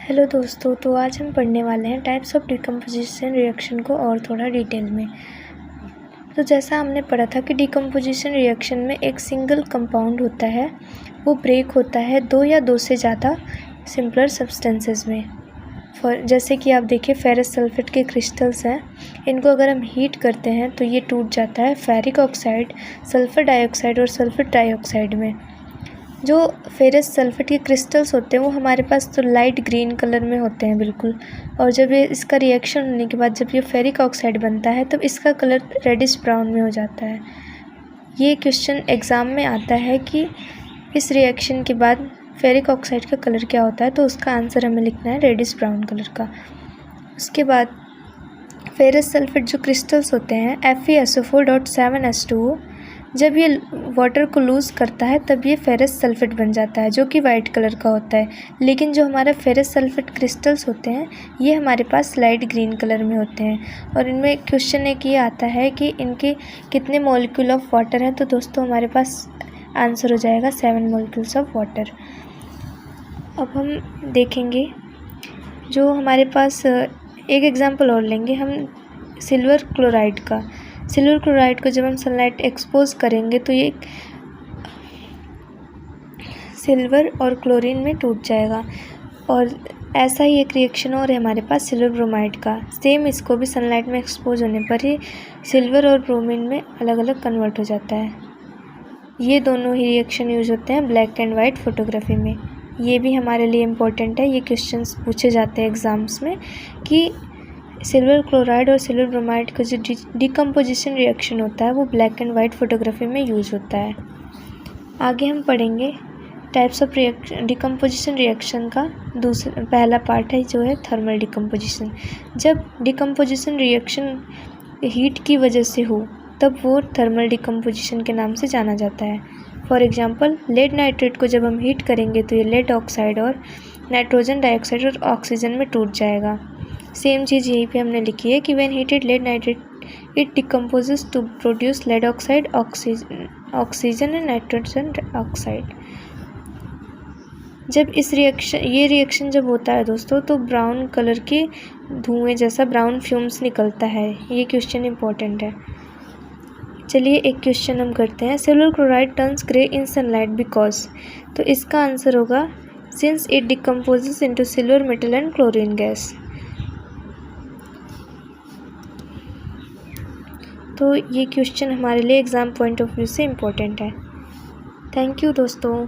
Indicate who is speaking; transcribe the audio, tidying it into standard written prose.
Speaker 1: Hello दोस्तों, तो आज हम पढ़ने वाले हैं टाइप्स ऑफ डिकम्पोजिशन रिएक्शन को और थोड़ा डिटेल में। तो जैसा हमने पढ़ा था कि डिकम्पोजिशन रिएक्शन में एक सिंगल कंपाउंड होता है, वो ब्रेक होता है दो या दो से ज़्यादा सिंपलर सब्सटेंसेस में। जैसे कि आप देखिए फेरस सल्फेट के क्रिस्टल्स हैं, इनको अगर हम हीट करते हैं तो ये टूट जाता है फेरिक ऑक्साइड, सल्फर डाइऑक्साइड और सल्फर ट्राइऑक्साइड में। जो फेरस सल्फेट के क्रिस्टल्स होते हैं वो हमारे पास तो लाइट ग्रीन कलर में होते हैं बिल्कुल, और जब ये इसका रिएक्शन होने के बाद जब ये फेरिक ऑक्साइड बनता है तब इसका कलर रेडिश ब्राउन में हो जाता है। ये क्वेश्चन एग्ज़ाम में आता है कि इस रिएक्शन के बाद फेरिक ऑक्साइड का कलर क्या होता है, तो उसका आंसर हमें लिखना है रेडिश ब्राउन कलर का। उसके बाद फेरस सल्फेट जो क्रिस्टल्स होते हैं FeSO4.7H2O, जब ये वाटर को लूज़ करता है तब ये फेरस सल्फेट बन जाता है जो कि वाइट कलर का होता है। लेकिन जो हमारा फेरस सल्फेट क्रिस्टल्स होते हैं ये हमारे पास लाइट ग्रीन कलर में होते हैं, और इनमें क्वेश्चन एक ये आता है कि इनके कितने मॉलिक्यूल ऑफ वाटर हैं। तो दोस्तों हमारे पास आंसर हो जाएगा 7 मॉलिक्यूल्स ऑफ वाटर। अब हम देखेंगे जो हमारे पास एक एग्जाम्पल और लेंगे हम सिल्वर क्लोराइड का। सिल्वर क्लोराइड को जब हम सनलाइट एक्सपोज करेंगे तो ये सिल्वर और क्लोरीन में टूट जाएगा। और ऐसा ही एक रिएक्शन और है हमारे पास सिल्वर ब्रोमाइड का। सेम इसको भी सनलाइट में एक्सपोज होने पर ही सिल्वर और ब्रोमीन में अलग अलग कन्वर्ट हो जाता है। ये दोनों ही रिएक्शन यूज होते हैं ब्लैक एंड वाइट फोटोग्राफी में। ये भी हमारे लिए इम्पोर्टेंट है, ये क्वेश्चंस पूछे जाते हैं एग्ज़ाम्स में कि सिल्वर क्लोराइड और सिल्वर ब्रोमाइड का जो डिकम्पोजिशन रिएक्शन होता है वो ब्लैक एंड वाइट फोटोग्राफी में यूज़ होता है। आगे हम पढ़ेंगे टाइप्स ऑफ डिकम्पोजिशन रिएक्शन का पहला पार्ट है जो है थर्मल डिकम्पोजिशन। जब डिकम्पोजिशन रिएक्शन हीट की वजह से हो तब वो थर्मल डिकम्पोजिशन के नाम से जाना जाता है। फॉर एग्जांपल लेड नाइट्रेट को जब हम हीट करेंगे तो ये लेड ऑक्साइड और नाइट्रोजन डाइऑक्साइड और ऑक्सीजन में टूट जाएगा। सेम चीज़ यहीं पे हमने लिखी है कि when heated lead nitrate it decomposes to produce lead oxide, oxygen and nitrogen oxide. जब ये रिएक्शन जब होता है दोस्तों तो ब्राउन कलर के धुएं जैसा ब्राउन फ्यूम्स निकलता है। ये क्वेश्चन इंपॉर्टेंट है। चलिए एक क्वेश्चन हम करते हैं। Silver chloride turns grey in sunlight because, तो इसका आंसर होगा since it decomposes into silver metal and chlorine gas. तो ये क्वेश्चन हमारे लिए एग्ज़ाम पॉइंट ऑफ व्यू से इम्पोर्टेंट है। थैंक यू दोस्तों।